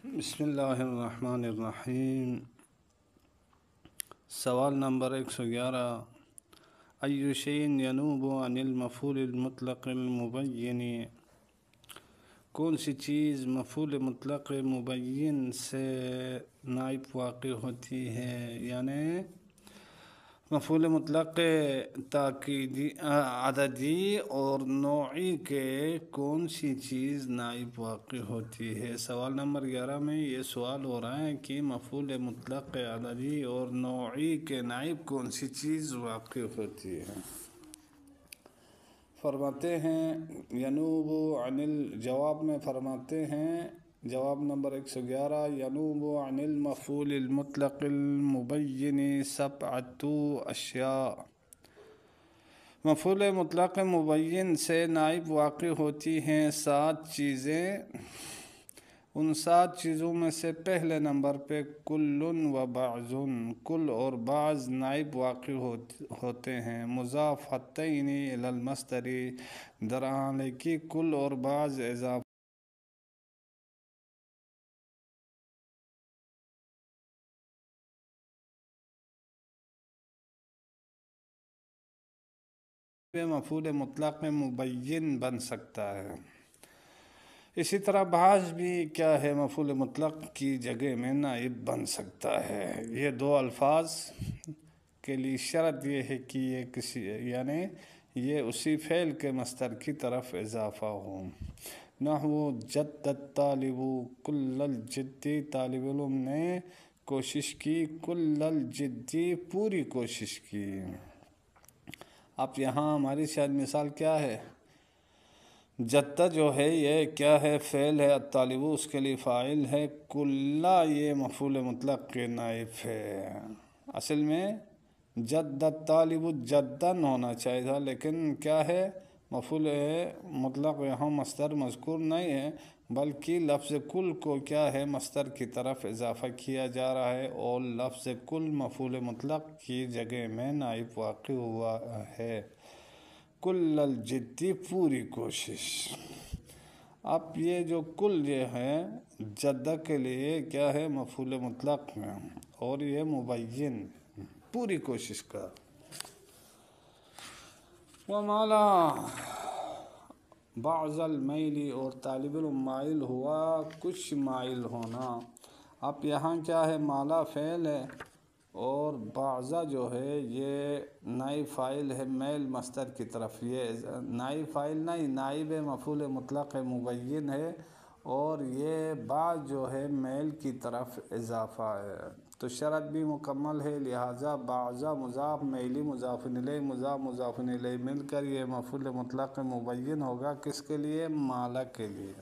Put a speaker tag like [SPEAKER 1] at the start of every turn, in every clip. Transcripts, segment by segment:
[SPEAKER 1] بسم اللہ الرحمن الرحیم۔ سوال نمبر 111، ای شیء ینوب عن المفعول المطلق المبین، کون سی چیز مفعول مطلق مبین سے نائب واقع ہوتی ہے؟ یعنی مفعول مطلق تاکیدی عددی اور نوعی کے کون سی چیز نائب واقع ہوتی ہے؟ سوال نمبر 11 میں یہ سوال ہو رہا ہے کہ مفعول مطلق عددی اور نوعی کے نائب کون سی چیز واقع ہوتی ہے؟ فرماتے ہیں ینوب عن الجواب میں فرماتے ہیں جواب نمبر 111، ینوب عن المفعول المطلق المبین سبعۃ اشیاء، مفعول مطلق مبین سے نائب واقع ہوتی ہیں 7 چیزیں۔ ان 7 چیزوں میں سے پہلے نمبر پہ کل و بعض، کل اور بعض نائب واقع ہوتے ہیں مضافتین الی المصدر، در حال کہ کل اور بعض اضافہ مفعول مطلق مبین بن سکتا ہے۔ اسی طرح بعض بھی کیا ہے مفعول مطلق کی جگہ میں نائب بن سکتا ہے۔ یہ 2 الفاظ کے لیے شرط یہ ہے کہ یہ کسی یعنی یہ اسی فعل کے مصدر کی طرف اضافہ ہو۔ نحو جد الطالب کل الجد، طالب علم نے کوشش کی، کل الجد پوری کوشش کی۔ اب یہاں ہماری شاید مثال کیا ہے؟ جدہ جو ہے یہ کیا ہے؟ فعل ہے، الطالب اس کے لیے فاعل ہے، کلا یہ مفعول مطلق کے نائب ہے۔ اصل میں جد الطالب جدن ہونا چاہیے تھا، لیکن کیا ہے مفعول مطلق یہاں مصدر مذکور نہیں ہے، بلکہ لفظ کل کو کیا ہے مصدر کی طرف اضافہ کیا جا رہا ہے، اور لفظ کل مفعول مطلق کی جگہ میں نائب واقع ہوا ہے، کل الجدی پوری کوشش۔ اب یہ جو کل یہ ہے جدہ کے لیے کیا ہے مفعول مطلق میں، اور یہ مبین پوری کوشش کا۔ ومالا بعض المیل، اور طالب علم مائل ہوا، کچھ مائل ہونا۔ اب یہاں کیا ہے مالا فعل ہے اور بعضہ جو ہے یہ نائب فاعل ہے میل مصدر کی طرف، یہ نائب فاعل نہیں، نائب مفعول مطلق مبین ہے، اور یہ بعض جو ہے میل کی طرف اضافہ ہے، تو شرط بھی مکمل ہے، لہٰذا بعضہ مضاف، میلی مضاف الیہ، مضاف الیہ مل کر یہ مفعول مطلق مبین ہوگا کس کے لیے؟ مالا کے لیے۔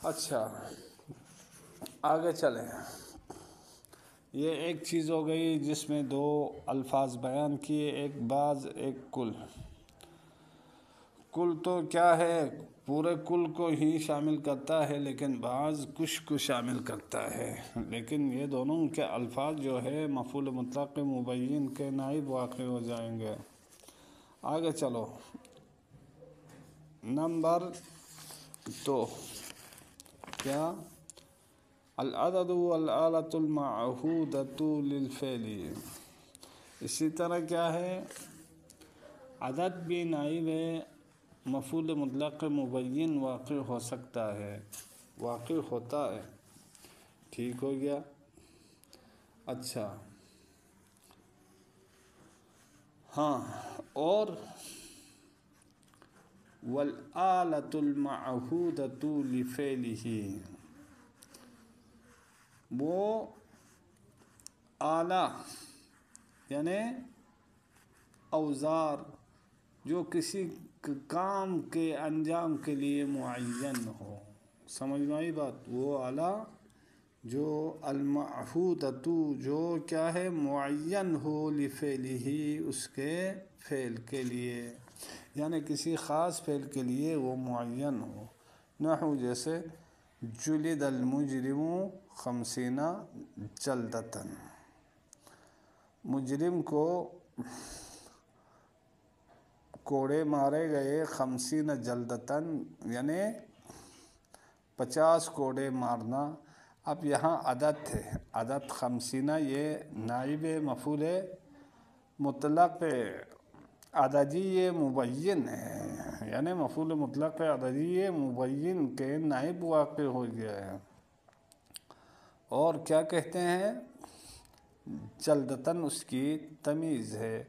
[SPEAKER 1] اچھا آگے چلیں، یہ ایک چیز ہو گئی جس میں 2 الفاظ بیان کیے، ایک بعض ایک کل۔ کل تو کیا ہے پورے کل کو ہی شامل کرتا ہے، لیکن بعض کچھ کو شامل کرتا ہے، لیکن یہ دونوں کے الفاظ جو ہے مفعول مطلق مبین کے نائب واقع ہو جائیں گے۔ آگے چلو نمبر 2، کیا؟ العدد والآلۃ المعہودۃ للفعل، اسی طرح کیا ہے عدد بھی نائب مفعول مطلق مبین واقع ہو سکتا ہے، واقع ہوتا ہے۔ ٹھیک ہو گیا؟ اچھا ہاں، اور والآلۃ المعہودۃ لفعلہ، وہ آلہ یعنی اوزار جو کسی کام کے انجام کے لیے معین ہو، سمجھ میں آئی بات؟ وہ آلہ جو المعہودۃ جو کیا ہے معین ہو، لفعلہ اس کے فعل کے لیے، یعنی کسی خاص فعل کے لیے وہ معین ہو۔ نحو جیسے جلد المجرم 50 جلدۃ، مجرم کو کوڑے مارے گئے 50 جلدتاً، یعنی 50 کوڑے مارنا. اب یہاں عدد ہے، عدد خمسینہ، یہ نائب مفعول مطلق عددی مبین ہے، یعنی مفعول مطلق عددی مبین کے نائب واقع ہو گیا ہے. اور کیا کہتے ہیں؟ جلدتاً اس کی تمیز ہے،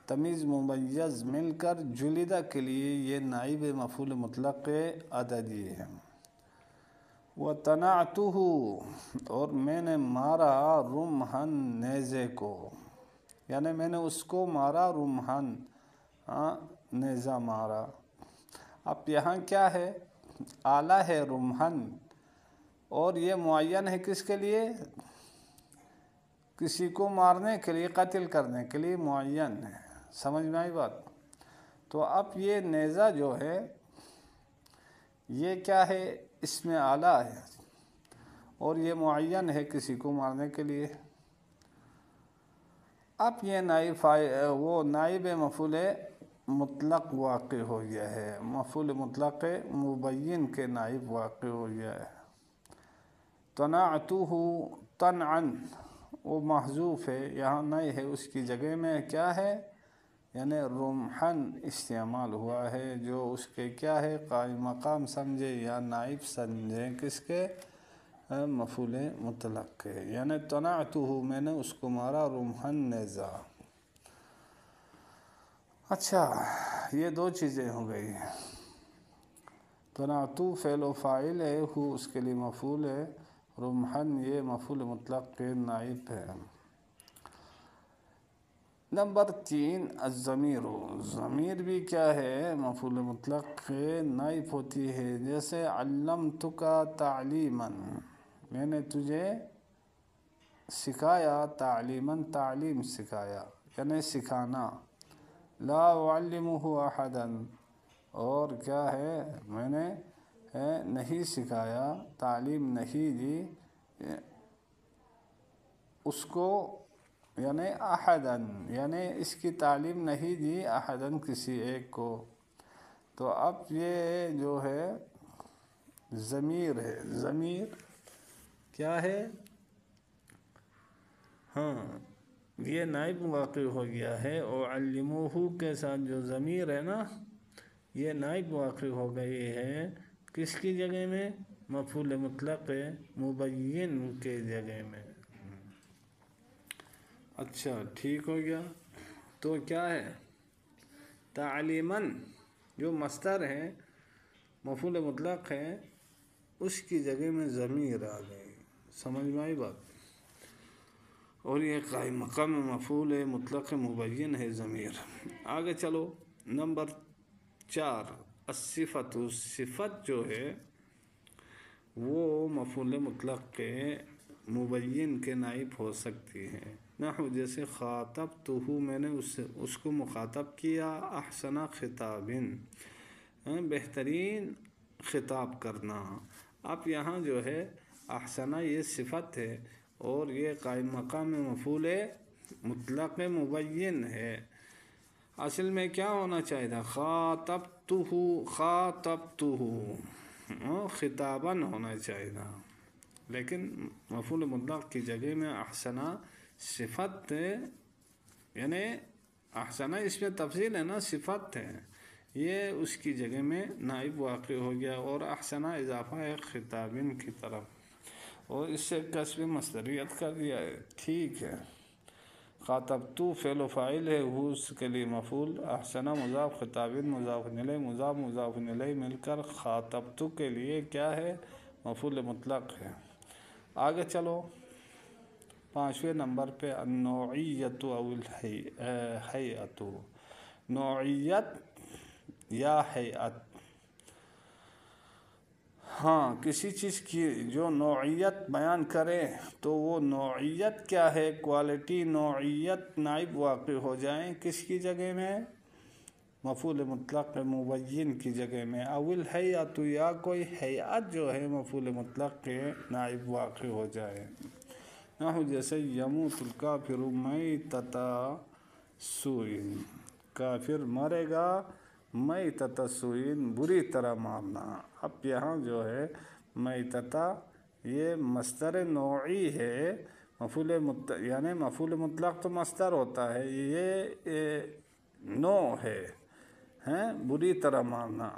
[SPEAKER 1] تمیز ممیز مل کر جلدہ کے لیے یہ نائب مفعول مطلق عددی ہے. وَتَنَعْتُهُ، اور میں نے مارا رمحن نیزے کو، یعنی میں نے اس کو مارا رمحن، نیزہ مارا. اب یہاں کیا ہے؟ آلہ ہے رمحن، اور یہ معین ہے کس کے لیے؟ کسی کو مارنے کے لیے، قتل کرنے کے لیے معین ہے. سمجھ میں آئی بات؟ تو اب یہ نیزہ جو ہے یہ کیا ہے؟ اس میں آلہ ہے، اور یہ معین ہے کسی کو مارنے کے لیے. اب یہ نائب مفعول مطلق واقع ہو گیا ہے، مفعول مطلق مبین کے نائب واقع ہو گیا ہے. تنعتہ تنعن، وہ محذوف ہے، یہاں نہیں ہے، اس کی جگہ میں کیا ہے؟ یعنی رمحن استعمال ہوا ہے، جو اس کے کیا ہے؟ قائم مقام سمجھے یا نائب سمجھیں کس کے؟ مفعول مطلق ہے. یعنی تنعتہ، میں نے اس کو مارا رمحن نیزہ. اچھا، یہ دو چیزیں ہو گئی. تنعتہ فعل و فاعل ہے، ہو اس کے لیے مفعول ہے، رمحن یہ مفعول مطلق کے نائب ہے. نمبر 3 الضمیر. ضمیر بھی کیا ہے؟ مفعول مطلق کے نائب ہوتی ہے. جیسے علمتک تعلیما، میں نے تجھے سکھایا، تعلیما تعلیم سکھایا، یعنی سکھانا. لا اعلمہ احدا، اور کیا ہے؟ میں نے نہیں سکھایا، تعلیم نہیں دی اس کو، یعنی احدن، یعنی اس کی تعلیم نہیں دی احدن کسی ایک کو. تو اب یہ جو ہے ضمیر ہے. ضمیر کیا ہے؟ یہ نائب واقع ہو گیا ہے. اعلمہ کے ساتھ جو ضمیر ہے نا، یہ نائب واقع ہو گئی ہے کس کی جگہ میں؟ مفعول مطلق مبین کے جگہ میں. اچھا، ٹھیک ہو گیا. تو کیا ہے؟ تعلیماً جو مصدر ہے، مفعول مطلق ہے، اس کی جگہ میں ضمیر آ گئی. سمجھ میں آئی بات؟ اور یہ قائم مقام مفعول مطلق مبین ہے ضمیر. آگے چلو. نمبر 4 الصفت. صفت جو ہے وہ مفعول مطلق کے مبین کے نائب ہو سکتی ہے. نحو جیسے خاطبتہ، میں نے اس کو مخاطب کیا، احسن خطاب، بہترین خطاب کرنا. اب یہاں جو ہے احسن یہ صفت ہے، اور یہ قائم مقام مفعول مطلق مبین ہے. اصل میں کیا ہونا چاہیے تھا؟ خاطبتہ خطاباً ہونا چاہیے تھا، لیکن مفعول مطلق کی جگہ میں احسن صفت، یعنی احسن اس میں تفضیل ہے نا، صفت ہے، یہ اس کی جگہ میں نائب واقع ہو گیا. اور احسن اضافہ ہے خطابن کی طرف، اور اس سے کسب مصدریت کر دیا ہے. ٹھیک ہے. خاطبتو فعل و فاعل ہے، وہ اس کے لیے مفعول، احسن مضاف، خطابن مضاف الیہ، مضاف الیہ مل کر خاطبتو کے لیے کیا ہے؟ مفعول مطلق ہے. آگے چلو. 5ویں نمبر پہ النوعیت او الہیئت. نوعیت یا ہیئت. کسی چیز کی جو نوعیت بیان کرے تو وہ نوعیت کیا ہے؟ کوالٹی. نوعیت نائب واقع ہو جائیں کس کی جگہ میں؟ مفعول مطلق مبین کی جگہ میں. اول الہیئت، یا کوئی ہیئت جو ہے مفعول مطلق کے نائب واقع ہو جائے. نحو جیسے یموت الکافر میتۃ سوء، کافر مرے گا میتۃ سوء، بری طرح مارنا. اب یہاں جو ہے میتتا یہ مصدر نوعی ہے، یعنی مفعول مطلق تو مصدر ہوتا ہے، یہ نوع ہے، بری طرح مارنا۔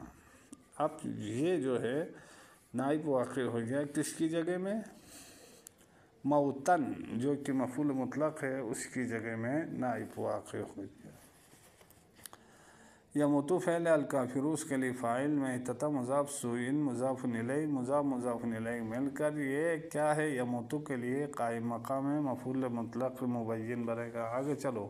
[SPEAKER 1] اب یہ جو ہے نائب واقع ہو گیا کس کی جگہ میں؟ موتن، جو کہ مفعول مطلق ہے اس کی جگہ میں نائب واقع ہو گیا۔ یموتو فعل الکافرون اس کے لیے فاعل، میتتا مضاف، سوئن مضاف الیہ، مضاف الیہ مل کر یہ کیا ہے؟ یموتو کے لیے قائم مقام ہے، مفعول مطلق مبین بنے گا۔ آگے چلو،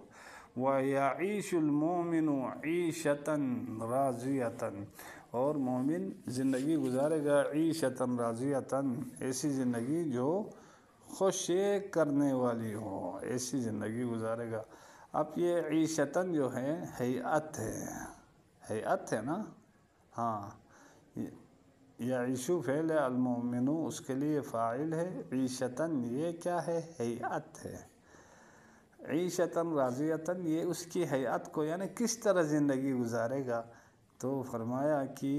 [SPEAKER 1] وَيَعِيشُ الْمُؤْمِنُ عِيشَةً رَاضِيَةً، اور مومن زندگی گزارے گا عیشتاً راضیتاً، ایسی زندگی جو خوش کرنے والی ہو، ایسی زندگی گزارے گا۔ اب یہ عیشتاً جو ہے ہیئت ہے، ہیئت ہے نا، ہاں، یعیشو فعل المؤمن اس کے لیے فاعل ہے، عیشتاً یہ کیا ہے؟ ہیئت ہے۔ عیشتاً راضیتاً یہ اس کی ہیئت کو، یعنی کس طرح زندگی گزارے گا، تو فرمایا کہ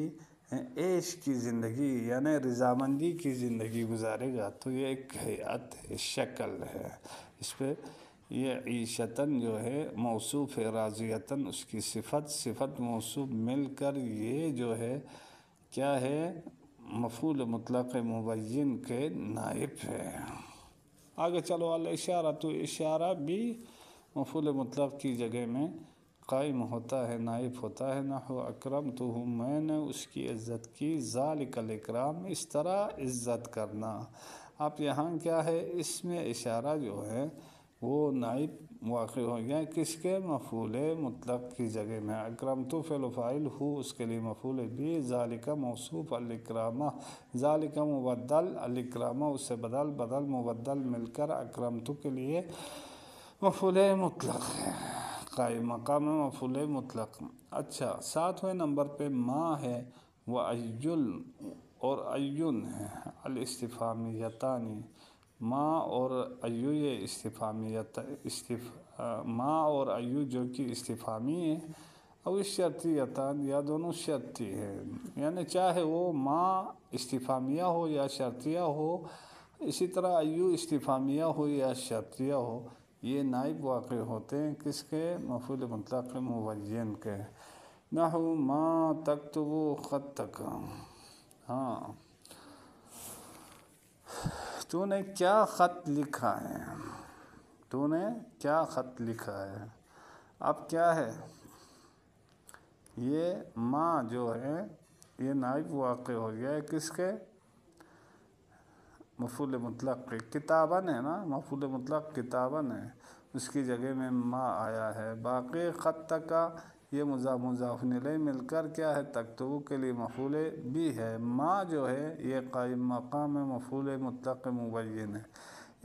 [SPEAKER 1] عیش کی زندگی یعنی رضامندی کی زندگی گزارے گا، تو یہ ایک ہیئت ہے، شکل ہے۔ اس پہ یہ عیشتاً جو ہے موصوف ہے، راضیتاً اس کی صفت موصوف مل کر یہ جو ہے کیا ہے؟ مفعول مطلق مبین کے نائب ہے۔ آگے چلو، الاشارہ، تو اشارہ بھی مفعول مطلق کی جگہ میں قائم ہوتا ہے، نائب ہوتا ہے۔ نحو اکرمتہ، میں نے اس کی عزت کی، ذالک الاکرام، اس طرح عزت کرنا۔ اب یہاں کیا ہے؟ اس میں اشارہ جو ہے وہ نائب واقع ہو گیا کس کے؟ مفعول مطلق کی جگہ میں۔ اکرمتہ فعل فاعل ہو اس کے لیے مفعول بھی، ذالک موصوف، الاکرامہ ذالک مبدل، الاکرامہ اس سے بدل مبدل مل کر اکرمتہ کے لیے مفعول مطلق ہے، قائم مقام مفعول مطلق۔ اچھا، 7ویں نمبر پہ ما ہے، وَأَيٌّ اور ایون ہے، الاستفہامیتانی، ما اور ایو یہ ما اور ایو جو کہ استفہامی ہے، او شرطیتان یا دونوں شرطی ہے، یعنی چاہے وہ ما استفہامیہ ہو یا شرطیہ ہو، اسی طرح ایو استفہامیہ ہو یا شرطیہ ہو، یہ نائب واقع ہوتے ہیں کس کے؟ مفعول مطلق مبین کے۔ نحو ما تکتب خطک، ہاں، تو نے کیا خط لکھا ہے، تو نے کیا خط لکھا ہے۔ اب کیا ہے؟ یہ ما جو ہے یہ نائب واقع ہو گیا ہے کس کے؟ مفعول مطلق کے، کتاباً ہے نا، مفعول مطلق کتاباً ہے، اس کی جگہ میں ما آیا ہے۔ باقی خط کا یہ مضاف الیہ مل کر کیا ہے؟ تکتبو کے لیے مفعول بھی ہے۔ ما جو ہے یہ قائم مقام مفعول مطلق مبین ہے۔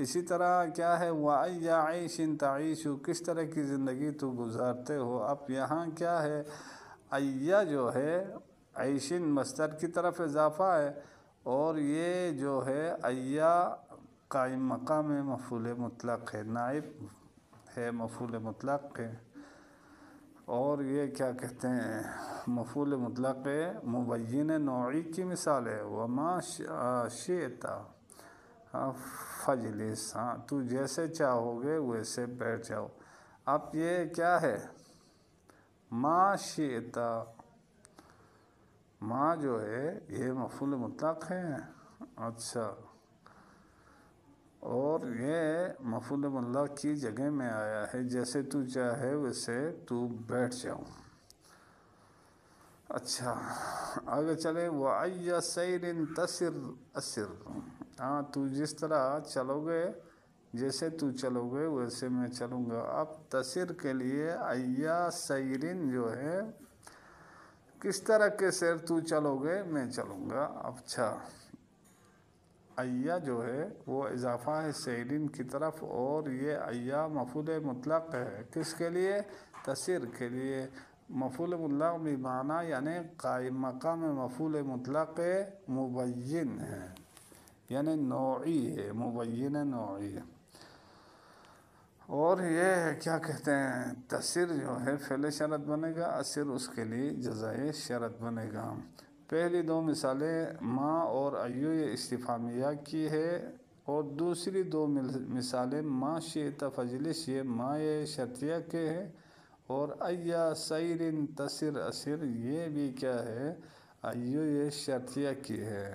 [SPEAKER 1] اسی طرح کیا ہے؟ وَأَيَّ عَيْشٍ تَعِيشُ، کس طرح کی زندگی تو گزارتے ہو۔ اب یہاں کیا ہے؟ ایہ جو ہے عیشن مصدر کی طرف اضافہ ہے، اور یہ جو ہے ایہ قائم مقام مفعول مطلق ہے، نائب ہے مفعول مطلق ہے، اور یہ کیا کہتے ہیں؟ مفعول مطلق مبین نوعی کی مثال ہے۔ وَمَا شِئْتَ فَاجْلِسْ، ہاں، تو جیسے چاہو گے ویسے بیٹھ جاؤ۔ اب یہ کیا ہے؟ ما شئت، ما جو ہے یہ مفعول مطلق ہے، اچھا، اور یہ مفعول مطلق کی جگہ میں آیا ہے، جیسے تو چاہے ویسے تو بیٹھ جاؤ۔ اچھا، آگے چلے، وَأَيَّ سَيْرٍ تَسِرْ أَسِرْ، ہاں، تو جس طرح چلو گے، جیسے تو چلو گے ویسے میں چلوں گا۔ اب تسر کے لیے ایہ سیرن جو ہے کس طرح کے سیر تو چلو گے میں چلوں گا۔ اچھا، ایہ جو ہے وہ اضافہ ہے سیرن کی طرف، اور یہ ایہ مفعول مطلق ہے کس کے لیے؟ تسر کے لیے۔ مفعول مطلق بمعنی یعنی قائم مقام مفعول مطلق مبین ہے، یعنی نوعی ہے، مبین نوعی ہے، اور یہ کیا کہتے ہیں؟ تسر جو ہے فعل شرط بنے گا، اسر اس کے لیے جزائے شرط بنے گا۔ پہلی دو مثالیں ما اور ایو یہ استفہامیہ کی ہے، اور دوسری دو مثالیں ما شئت فجلس یہ ما یہ شرطیہ کے ہے، اور ایا سیر تسر اسر یہ بھی کیا ہے، ایو یہ شرطیہ کی ہے۔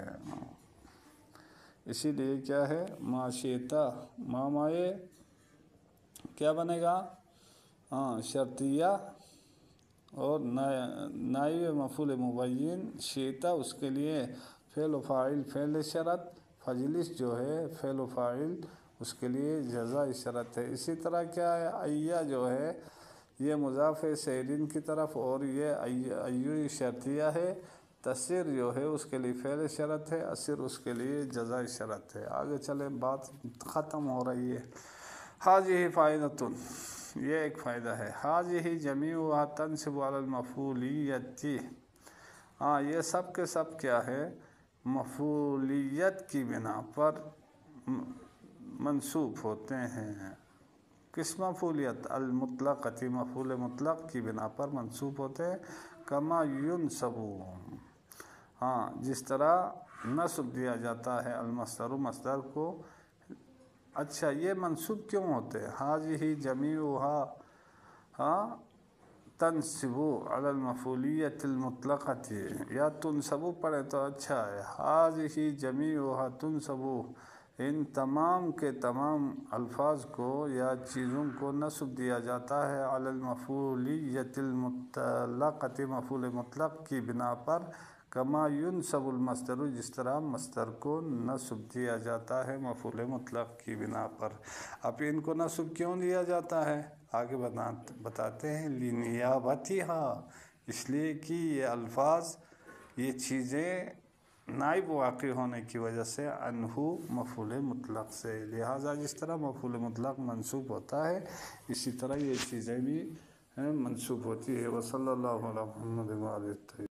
[SPEAKER 1] اسی لیے کیا ہے، ما شئت ما مائے کیا بنے گا، شرطیہ، اور نائب مفعول مبین شئت اس کے لیے فعل و فاعل فعل شرط، فجلس جو ہے فعل و فاعل اس کے لیے جزاء شرط ہے۔ اسی طرح کیا ہے، ایا جو ہے یہ مضاف ہے سیرین کی طرف، اور یہ ایو شرطیہ ہے، تسیر جو ہے اس کے لیے فعل شرط ہے، اسر اس کے لیے جزاء شرط ہے۔ آگے چلے، بات ختم ہو رہی ہے۔ حاضہ فائدۃ، یہ ایک فائدہ ہے، حاضہ جمیعھا تنصب علی المفعولیۃ، یہ سب کے سب کیا ہے، مفعولیت کی بنا پر منصوب ہوتے ہیں۔ کس مفعولیت، المطلقۃ، مفعول مطلق کی بنا پر منصوب ہوتے ہیں، کما ینصب، جس طرح نصب دیا جاتا ہے المصدر مصدر کو۔ اچھا، یہ منصوب کیوں ہوتے ہیں، حاضہ جمیعھا تنصب علی المفعولیۃ المطلقۃ، یا تنصب پڑھے تو اچھا ہے، حاضہ جمیعھا تنصب، ان تمام کے تمام الفاظ کو یا چیزوں کو نصب دیا جاتا ہے علی المفعولیۃ المطلقۃ، مفعول مطلق کی بنا پر، کما ینصب المصدر، جس طرح مصدر کو نصب دیا جاتا ہے مفعول مطلق کی بنا پر۔ اب ان کو نصب کیوں دیا جاتا ہے، آگے بتاتے ہیں، لنیابتھا، اس لیے کہ یہ الفاظ، یہ چیزیں نائب واقع ہونے کی وجہ سے عنہ مفعول مطلق سے، لہٰذا جس طرح مفعول مطلق منصوب ہوتا ہے اسی طرح یہ چیزیں بھی منصوب ہوتی ہے۔ وصلی اللہ علی محمد وآلہ